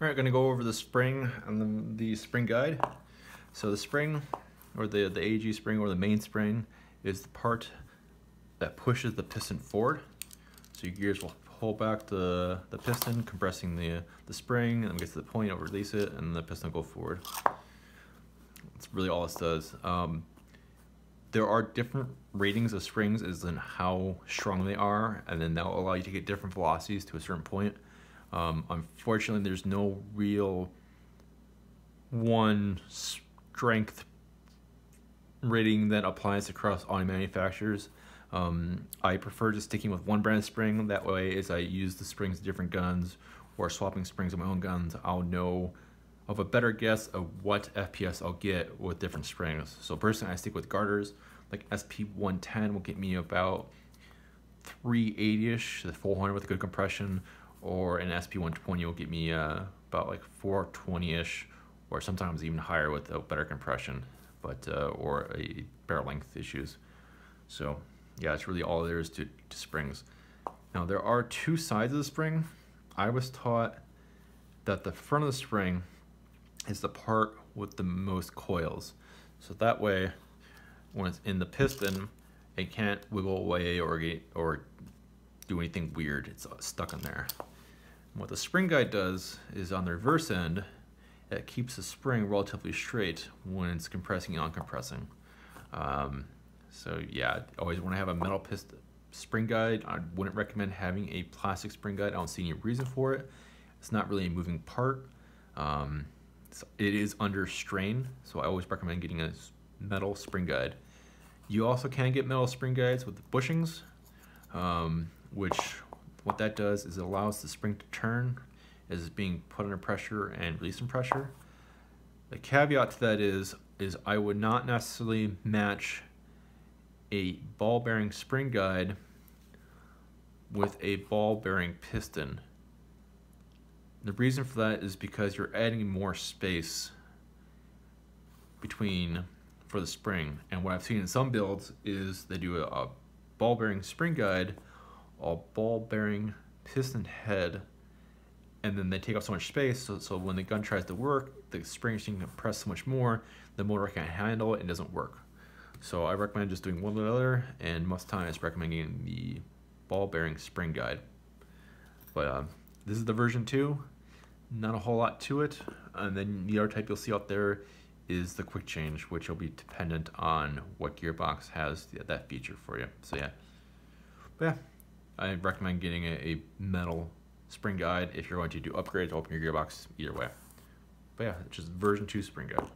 All right, going to go over the spring and the spring guide. So the spring, or the AG spring, or the main spring, is the part that pushes the piston forward. So your gears will pull back the piston, compressing the spring, and then we get to the point, it'll release it, and the piston will go forward. That's really all this does. There are different ratings of springs as in how strong they are, and then that'll allow you to get different velocities to a certain point. Unfortunately, there's no real one strength rating that applies across all manufacturers. I prefer just sticking with one brand spring. That way, as I use the springs of different guns or swapping springs of my own guns, I'll know of a better guess of what FPS I'll get with different springs. So personally, I stick with garters. Like SP110 will get me about 380-ish to 400 with good compression, or an SP120 will get me about like 420-ish, or sometimes even higher with a better compression, but or a barrel length issues. So yeah, it's really all there is to springs. Now there are two sides of the spring. I was taught that the front of the spring is the part with the most coils. So that way, when it's in the piston, it can't wiggle away or do anything weird. It's stuck in there. And what the spring guide does is on the reverse end, it keeps the spring relatively straight when it's compressing and uncompressing. So yeah, I always want to have a metal piston spring guide. I wouldn't recommend having a plastic spring guide. I don't see any reason for it. It's not really a moving part. It is under strain, so I always recommend getting a metal spring guide. You also can get metal spring guides with bushings, which what that does is it allows the spring to turn as it's being put under pressure and releasing pressure. The caveat to that is I would not necessarily match a ball bearing spring guide with a ball bearing piston. The reason for that is because you're adding more space for the spring. And what I've seen in some builds is they do a ball bearing spring guide, a ball bearing piston head, and then they take up so much space, so when the gun tries to work, the spring can compress so much more, the motor can't handle it and doesn't work. So I recommend just doing one or the other, and most times recommending the ball bearing spring guide. But this is the version 2, not a whole lot to it. And then the other type you'll see out there is the quick change, which will be dependent on what gearbox has that feature for you. So yeah, but yeah, I recommend getting a metal spring guide if you're going to do upgrades to open your gearbox either way. But yeah, it's just version 2 spring guide.